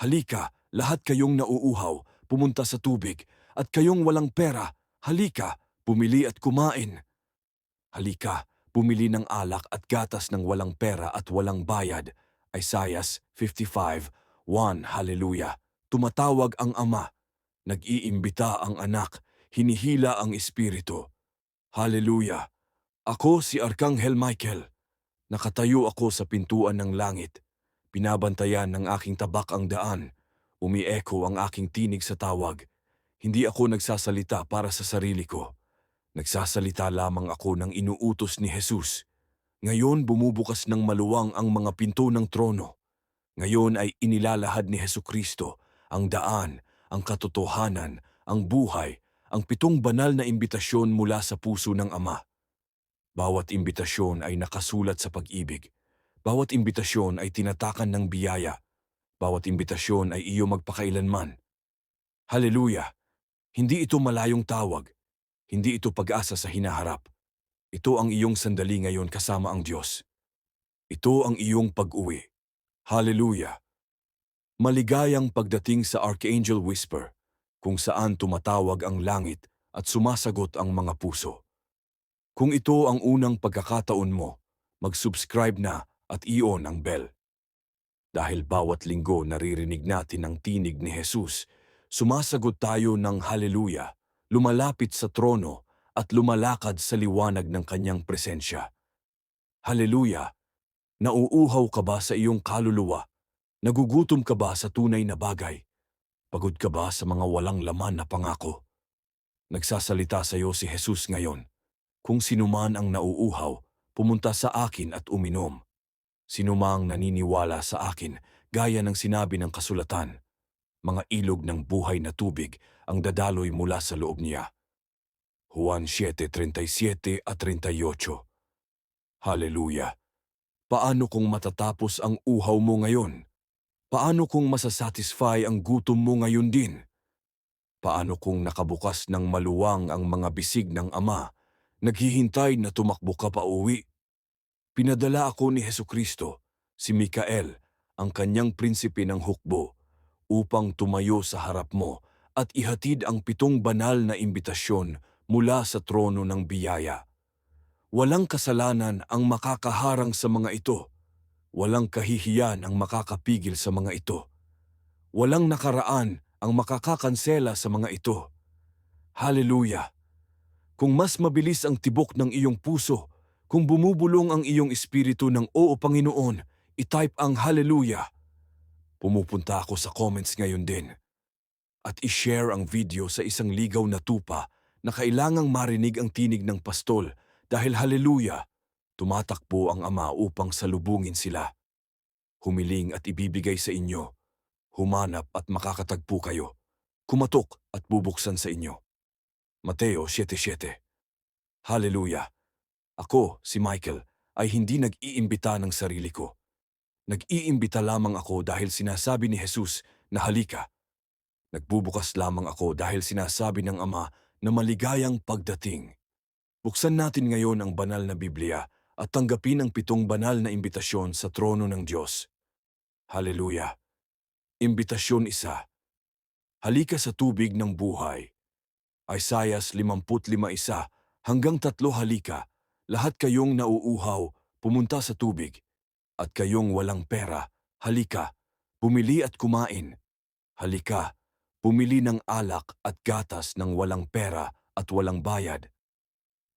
Halika, lahat kayong nauuhaw, pumunta sa tubig, at kayong walang pera, halika, pumili at kumain. Halika, bumili ng alak at gatas ng walang pera at walang bayad. Isaiah 55:1. Hallelujah. Tumatawag ang Ama, nag-iimbita ang Anak, hinihila ang Espiritu. Hallelujah. Ako si Arkanghel Michael. Nakatayo ako sa pintuan ng langit. Binabantayan ng aking tabak ang daan. Umieko ang aking tinig sa tawag. Hindi ako nagsasalita para sa sarili ko. Nagsasalita lamang ako ng inuutos ni Jesus. Ngayon bumubukas ng maluwang ang mga pinto ng trono. Ngayon ay inilalahad ni Hesukristo ang daan, ang katotohanan, ang buhay, ang 7 banal na imbitasyon mula sa puso ng Ama. Bawat imbitasyon ay nakasulat sa pag-ibig. Bawat imbitasyon ay tinatakan ng biyaya. Bawat imbitasyon ay iyo magpakailanman. Hallelujah! Hindi ito malayong tawag. Hindi ito pag-asa sa hinaharap. Ito ang iyong sandali ngayon kasama ang Diyos. Ito ang iyong pag-uwi. Hallelujah! Maligayang pagdating sa Archangel Whisper, kung saan tumatawag ang langit at sumasagot ang mga puso. Kung ito ang unang pagkakataon mo, mag-subscribe na at i-on ang bell. Dahil bawat linggo naririnig natin ang tinig ni Jesus, sumasagot tayo ng hallelujah, lumalapit sa trono at lumalakad sa liwanag ng kanyang presensya. Hallelujah! Nauuhaw ka ba sa iyong kaluluwa? Nagugutom ka ba sa tunay na bagay? Pagod ka ba sa mga walang laman na pangako? Nagsasalita sa iyo si Jesus ngayon. Kung sinuman ang nauuhaw, pumunta sa akin at uminom. Sinumang naniniwala sa akin, gaya ng sinabi ng kasulatan, mga ilog ng buhay na tubig ang dadaloy mula sa loob niya. Juan 7:37 at 38. Hallelujah! Paano kung matatapos ang uhaw mo ngayon? Paano kung masasatisfy ang gutom mo ngayon din? Paano kung nakabukas ng maluwang ang mga bisig ng Ama, naghihintay na tumakbo ka pa uwi? Pinadala ako ni Hesukristo, si Mikael, ang kanyang prinsipe ng hukbo, upang tumayo sa harap mo at ihatid ang 7 banal na imbitasyon mula sa trono ng biyaya. Walang kasalanan ang makakaharang sa mga ito. Walang kahihiyan ang makakapigil sa mga ito. Walang nakaraan ang makakakansela sa mga ito. Hallelujah! Kung mas mabilis ang tibok ng iyong puso, kung bumubulong ang iyong espiritu ng Oo Panginoon, itype ang hallelujah. Pumupunta ako sa comments ngayon din. At i-share ang video sa isang ligaw na tupa na kailangang marinig ang tinig ng pastol dahil hallelujah, tumatakbo ang Ama upang salubungin sila. Humiling at ibibigay sa inyo. Humanap at makakatagpo kayo. Kumatok at bubuksan sa inyo. Mateo 7:7. Hallelujah! Ako, si Michael, ay hindi nag-iimbita ng sarili ko. Nag-iimbita lamang ako dahil sinasabi ni Jesus na halika. Nagbubukas lamang ako dahil sinasabi ng Ama na maligayang pagdating. Buksan natin ngayon ang banal na Biblia at tanggapin ang 7 banal na imbitasyon sa trono ng Diyos. Hallelujah! Imbitasyon 1. Halika sa tubig ng buhay. Isaiah 55:1 hanggang 3. Halika, lahat kayong nauuhaw, pumunta sa tubig. At kayong walang pera, halika, bumili at kumain. Halika, bumili ng alak at gatas ng walang pera at walang bayad.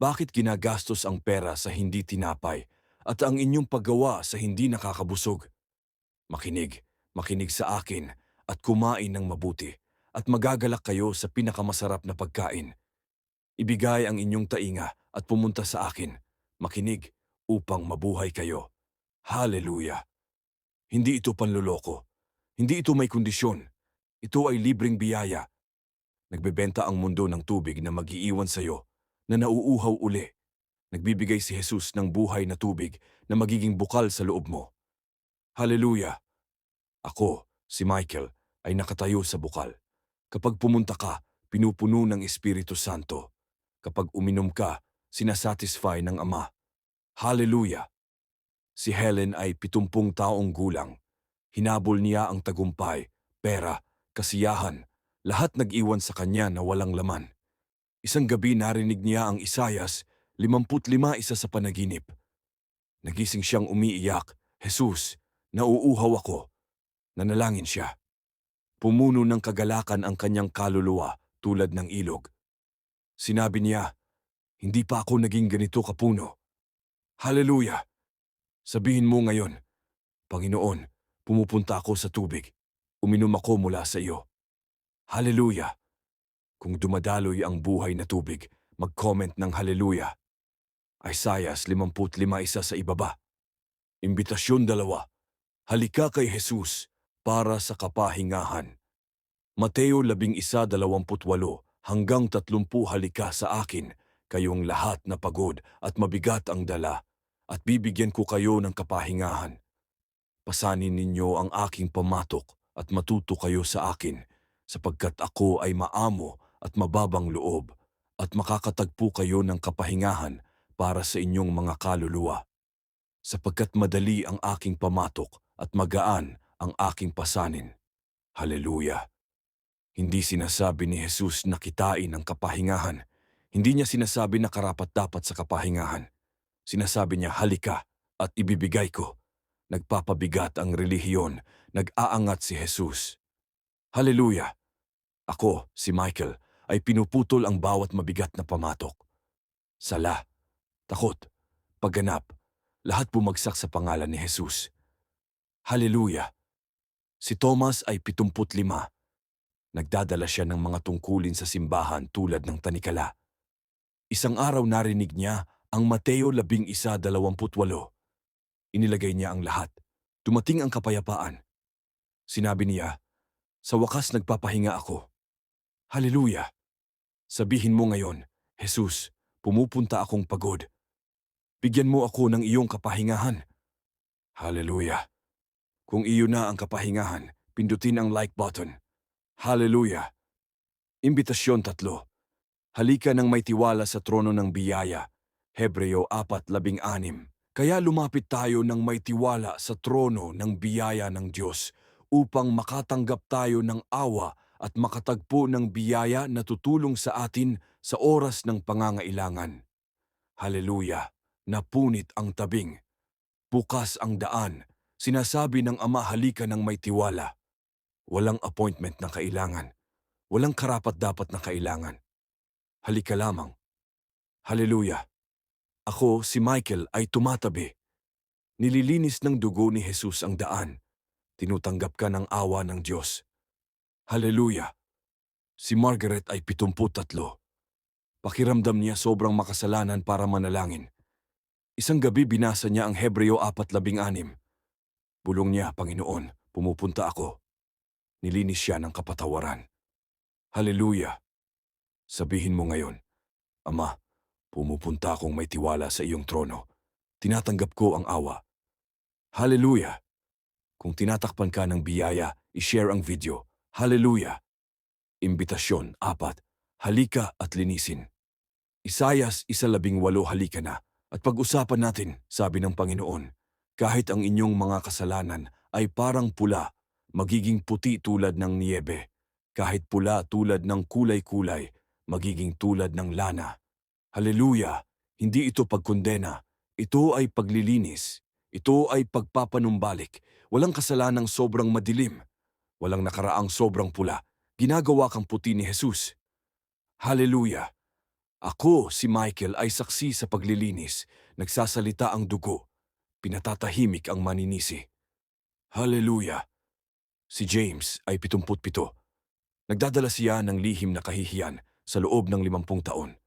Bakit ginagastos ang pera sa hindi tinapay at ang inyong paggawa sa hindi nakakabusog? Makinig, makinig sa akin at kumain ng mabuti at magagalak kayo sa pinakamasarap na pagkain. Ibigay ang inyong tainga at pumunta sa akin. Makinig upang mabuhay kayo. Hallelujah! Hindi ito panloloko. Hindi ito may kondisyon. Ito ay libreng biyaya. Nagbebenta ang mundo ng tubig na mag-iiwan sa iyo, na nauuhaw uli. Nagbibigay si Jesus ng buhay na tubig na magiging bukal sa loob mo. Hallelujah! Ako, si Michael, ay nakatayo sa bukal. Kapag pumunta ka, pinupuno ng Espiritu Santo. Kapag uminom ka, sinasatisfy ng Ama. Hallelujah! Si Helen ay 70 taong gulang. Hinabol niya ang tagumpay, pera, kasiyahan, lahat nag-iwan sa kanya na walang laman. Isang gabi narinig niya ang Isayas 55 isa sa panaginip. Nagising siyang umiiyak, Jesus, nauuhaw ako. Nanalangin siya. Pumuno ng kagalakan ang kanyang kaluluwa tulad ng ilog. Sinabi niya, hindi pa ako naging ganito kapuno. Hallelujah! Sabihin mo ngayon, Panginoon, pumupunta ako sa tubig. Uminom ako mula sa iyo. Hallelujah! Kung dumadaloy ang buhay na tubig, mag-comment ng Hallelujah. Isaiah 55 isa sa ibaba. Imbitasyon 2. Halika kay Jesus para sa kapahingahan. Mateo 11:28 hanggang 30 Halika sa akin, kayong lahat na pagod at mabigat ang dala, at bibigyan ko kayo ng kapahingahan. Pasanin ninyo ang aking pamatok at matuto kayo sa akin, sapagkat ako ay maamo at mababang loob, at makakatagpo kayo ng kapahingahan para sa inyong mga kaluluwa. Sapagkat madali ang aking pamatok at magaan ang aking pasanin. Hallelujah! Hindi sinasabi ni Jesus na kitain ang kapahingahan. Hindi niya sinasabi na karapat-dapat sa kapahingahan. Sinasabi niya, halika at ibibigay ko. Nagpapabigat ang relihiyon, nag-aangat si Jesus. Hallelujah! Ako, si Michael, ay pinuputol ang bawat mabigat na pamatok. Sala, takot, pagganap, lahat bumagsak sa pangalan ni Jesus. Hallelujah! Si Thomas ay 75. Nagdadala siya ng mga tungkulin sa simbahan tulad ng tanikala. Isang araw narinig niya ang Mateo 11:28. Inilagay niya ang lahat. Dumating ang kapayapaan. Sinabi niya, sa wakas nagpapahinga ako. Hallelujah! Sabihin mo ngayon, Jesus, pumupunta akong pagod. Bigyan mo ako ng iyong kapahingahan. Hallelujah! Kung iyo na ang kapahingahan, pindutin ang like button. Hallelujah! Imbitasyon 3. Halika nang may tiwala sa trono ng biyaya. Hebreo 4:16. Kaya lumapit tayo ng may tiwala sa trono ng biyaya ng Diyos upang makatanggap tayo ng awa at makatagpo ng biyaya na tutulong sa atin sa oras ng pangangailangan. Hallelujah! Napunit ang tabing. Bukas ang daan. Sinasabi ng Ama, halika ng may tiwala. Walang appointment na kailangan. Walang karapat-dapat na kailangan. Halika lamang. Hallelujah! Ako, si Michael, ay tumatabi. Nililinis ng dugo ni Jesus ang daan. Tinutanggap ka ng awa ng Diyos. Hallelujah! Si Margaret ay 73. Pakiramdam niya sobrang makasalanan para manalangin. Isang gabi binasa niya ang Hebreo 4:16. Bulong niya, Panginoon, pumupunta ako. Nilinis siya ng kapatawaran. Hallelujah! Sabihin mo ngayon, Ama, pumupunta akong may tiwala sa iyong trono. Tinatanggap ko ang awa. Hallelujah! Kung tinatakpan ka ng biyaya, i-share ang video. Hallelujah! Imbitasyon 4. Halika at linisin. Isayas 1:18. Halika na. At pag-usapan natin, sabi ng Panginoon, kahit ang inyong mga kasalanan ay parang pula, magiging puti tulad ng niyebe. Kahit pula tulad ng kulay-kulay, magiging tulad ng lana. Hallelujah! Hindi ito pagkondena. Ito ay paglilinis. Ito ay pagpapanumbalik. Walang kasalanang sobrang madilim. Walang nakaraang sobrang pula. Ginagawa kang puti ni Jesus. Hallelujah! Ako, si Michael, ay saksi sa paglilinis. Nagsasalita ang dugo. Pinatatahimik ang maninisi. Hallelujah! Si James ay 77. Nagdadala siya ng lihim na kahihiyan sa loob ng 50 taon.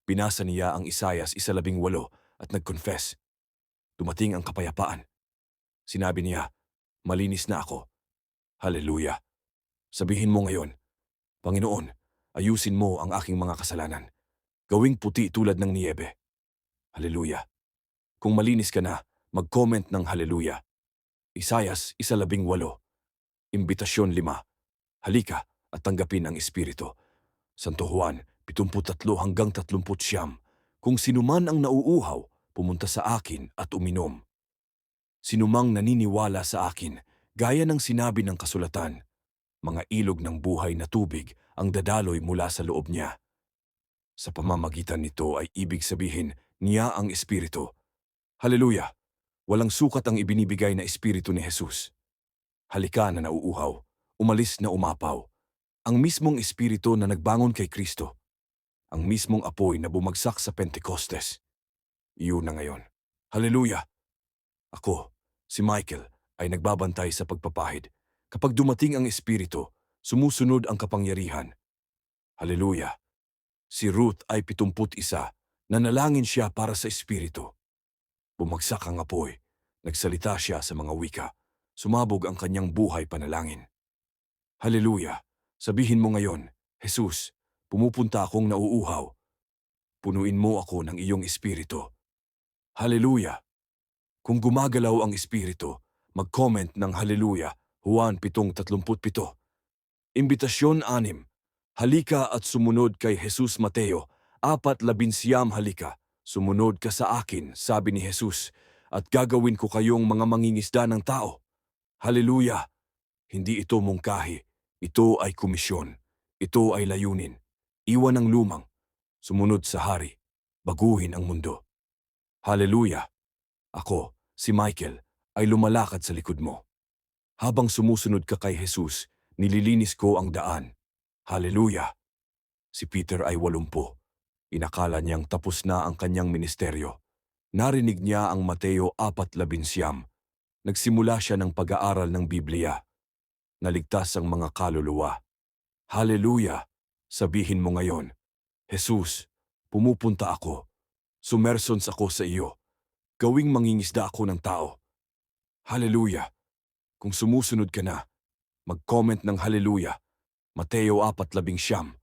Binasa niya ang Isayas 1:18 at nag-confess. Dumating ang kapayapaan. Sinabi niya, malinis na ako. Hallelujah! Sabihin mo ngayon, Panginoon, ayusin mo ang aking mga kasalanan. Gawing puti tulad ng niyebe. Hallelujah! Kung malinis ka na, mag-comment ng Hallelujah. Isayas 1:18. Imbitasyon 5. Halika at tanggapin ang Espiritu. Santo Juan 73 hanggang 39. Kung sinuman ang nauuhaw, pumunta sa akin at uminom. Sinumang naniniwala sa akin, gaya ng sinabi ng kasulatan, Mga ilog ng buhay na tubig ang dadaloy mula sa loob niya. Sa pamamagitan nito ay ibig sabihin niya ang Espiritu. Haleluya! Walang sukat ang ibinibigay na Espiritu ni Jesus. Halika na nauuhaw, umalis na umapaw. Ang mismong Espiritu na nagbangon kay Kristo. Ang mismong apoy na bumagsak sa Pentecostes. Iyon na ngayon. Haleluya! Ako, si Michael, ay nagbabantay sa pagpapahid. Kapag dumating ang Espiritu, sumusunod ang kapangyarihan. Haleluya! Si Ruth ay 71, nanalangin siya para sa Espiritu. Bumagsak ang apoy, nagsalita siya sa mga wika, sumabog ang kanyang buhay panalangin. Haleluya! Sabihin mo ngayon, Jesus, pumupunta akong nauuhaw. Punuin mo ako ng iyong Espiritu. Haleluya! Kung gumagalaw ang Espiritu, mag-comment ng Haleluya, Juan 7:37. Imbitasyon 6. Halika at sumunod kay Jesus. Mateo 4:11. Halika, sumunod ka sa akin, sabi ni Jesus, at gagawin ko kayong mga mangingisda ng tao. Haleluya! Hindi ito mungkahi, ito ay komisyon, ito ay layunin. Iwan ang lumang, sumunod sa hari, baguhin ang mundo. Haleluya! Ako, si Michael, ay lumalakad sa likod mo. Habang sumusunod ka kay Jesus, nililinis ko ang daan. Haleluya! Si Peter ay 80. Inakala niyang tapos na ang kanyang ministeryo. Narinig niya ang Mateo 4:11. Nagsimula siya ng pag-aaral ng Biblia. Naligtas ang mga kaluluwa. Haleluya! Sabihin mo ngayon, Jesus, pumupunta ako. Sumersons ako sa iyo. Gawing mangingisda ako ng tao. Haleluya! Kung sumusunod ka na, mag-comment ng Haleluya. Mateo 4:11.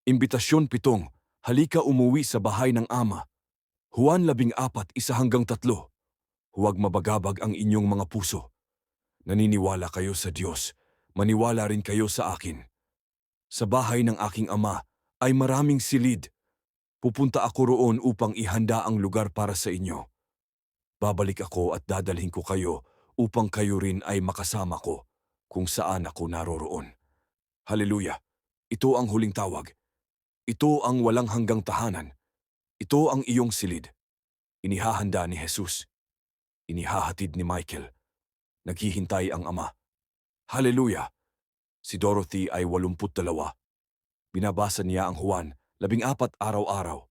Imbitasyon 7. Halika umuwi sa bahay ng Ama. Juan 14:1-3. Huwag mabagabag ang inyong mga puso. Naniniwala kayo sa Diyos, maniwala rin kayo sa akin. Sa bahay ng aking Ama ay maraming silid. Pupunta ako roon upang ihanda ang lugar para sa inyo. Babalik ako at dadalhin ko kayo upang kayo rin ay makasama ko kung saan ako naroroon. Haleluya! Ito ang huling tawag. Ito ang walang hanggang tahanan. Ito ang iyong silid. Inihahanda ni Jesus. Inihahatid ni Michael. Naghihintay ang Ama. Haleluya! Si Dorothy ay 82. Binabasa niya ang Juan 14 araw-araw.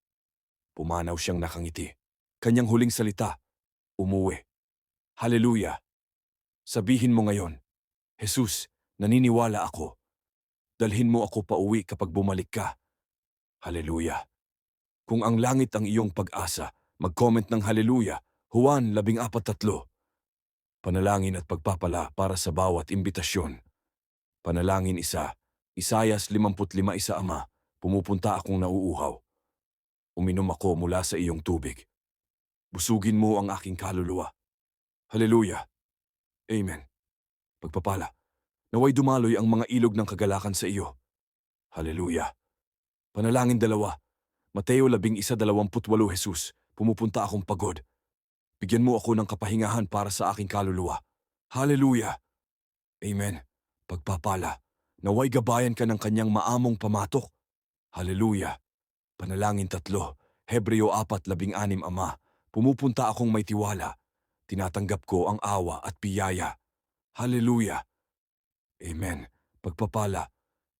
Pumanaw siyang nakangiti. Kanyang huling salita, umuwi. Haleluya! Sabihin mo ngayon, Jesus, naniniwala ako. Dalhin mo ako pauwi kapag bumalik ka. Haleluya! Kung ang langit ang iyong pag-asa, mag-comment ng Haleluya, Juan 14:3. Panalangin at pagpapala para sa bawat imbitasyon. Panalangin 1, Isaias 55:1. Ama, pumupunta akong nauuhaw. Uminom ako mula sa iyong tubig. Busugin mo ang aking kaluluwa. Haleluya! Amen. Pagpapala, naway dumaloy ang mga ilog ng kagalakan sa iyo. Haleluya! Panalangin 2, Mateo 11:28. Jesus, pumupunta akong pagod. Bigyan mo ako ng kapahingahan para sa aking kaluluwa. Haleluya! Amen. Pagpapala, naway gabayan ka ng kanyang maamong pamatok. Haleluya! Panalangin 3, Hebreo 4:16. Ama, pumupunta akong may tiwala. Tinatanggap ko ang awa at biyaya. Haleluya! Amen. Pagpapala,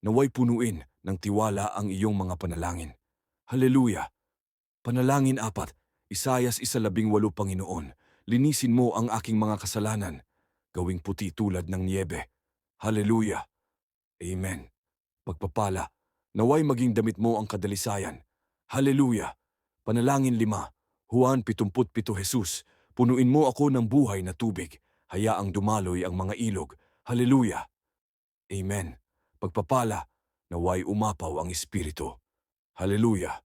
naway punuin ng tiwala ang iyong mga panalangin. Haleluya! Panalangin 4, Isaias 1:18. Panginoon, linisin mo ang aking mga kasalanan. Gawing puti tulad ng niyebe. Haleluya! Amen. Pagpapala, naway maging damit mo ang kadalisayan. Haleluya! Panalangin 5, Juan 7:7. Jesus, punuin mo ako ng buhay na tubig. Hayaang dumaloy ang mga ilog. Haleluya! Amen. Pagpapala, naway umapaw ang Espiritu. Haleluya!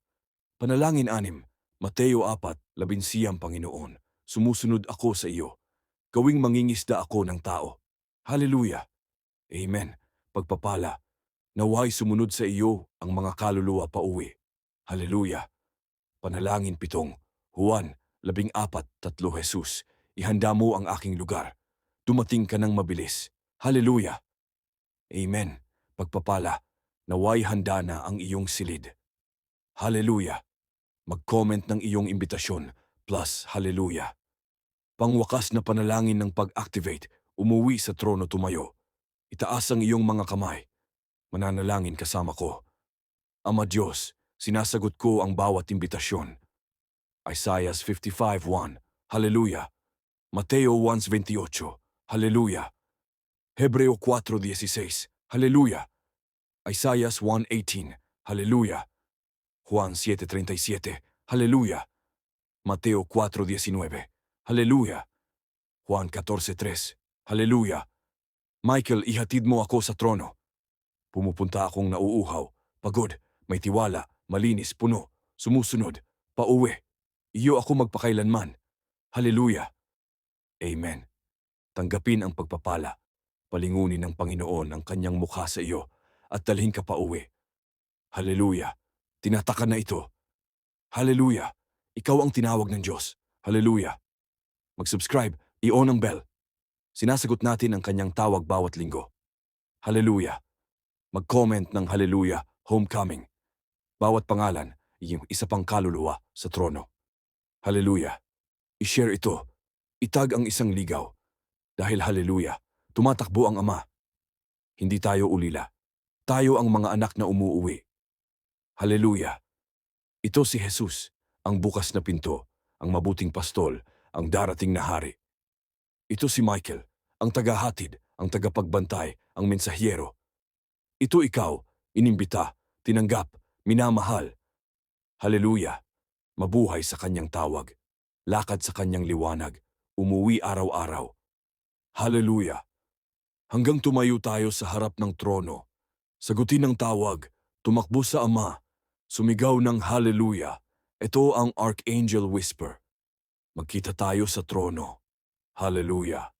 Panalangin 6, Mateo 4:11. Panginoon, sumusunod ako sa iyo. Gawing mangingisda ako ng tao. Haleluya! Amen. Pagpapala, naway sumunod sa iyo ang mga kaluluwa pauwi. Haleluya! Panalangin 7, Juan 14:3. Jesus, ihanda mo ang aking lugar. Dumating ka ng mabilis. Haleluya! Amen. Pagpapala, naway handa na ang iyong silid. Hallelujah. Mag-comment ng iyong imbitasyon plus hallelujah. Pangwakas na panalangin ng pag-activate, umuwi sa trono tumayo. Itaas ang iyong mga kamay. Mananalangin kasama ko. Ama Diyos, sinasagot ko ang bawat imbitasyon. Isaiah 55:1, Hallelujah. Mateo 1:28, Hallelujah. Hebreo 4:16, Hallelujah. Isaiah 1:18, Hallelujah. Juan 7:37, Hallelujah. Mateo 4:19, Hallelujah. Juan 14:3, Hallelujah. Michael, ihatid mo ako sa trono. Pumupunta akong nauuhaw, pagod, may tiwala, malinis, puno, sumusunod, pauwi. Iyo ako magpakailanman. Hallelujah. Amen. Tanggapin ang pagpapala. Palingunin ng Panginoon ang kanyang mukha sa iyo at dalhin ka pauwi. Hallelujah. Tinataka na ito. Hallelujah. Ikaw ang tinawag ng Diyos. Hallelujah. Mag-subscribe, i-on ang bell. Sinasagot natin ang kanyang tawag bawat linggo. Hallelujah. Mag-comment ng Hallelujah, Homecoming. Bawat pangalan, yung isa pang kaluluwa sa trono. Hallelujah. I-share ito. Itag ang isang ligaw. Dahil Hallelujah, tumatakbo ang Ama. Hindi tayo ulila. Tayo ang mga anak na umuuwi. Hallelujah. Ito si Jesus, ang bukas na pinto, ang mabuting pastol, ang darating na hari. Ito si Michael, ang tagahatid, ang tagapagbantay, ang mensahyero. Ito ikaw, inimbita, tinanggap, minamahal. Hallelujah. Mabuhay sa kanyang tawag. Lakad sa kanyang liwanag. Umuwi araw-araw. Hallelujah. Hanggang tumayo tayo sa harap ng trono. Sagutin ang tawag. Tumakbo sa Ama. Sumigaw ng Hallelujah. Ito ang Archangel Whisper. Magkita tayo sa trono. Hallelujah.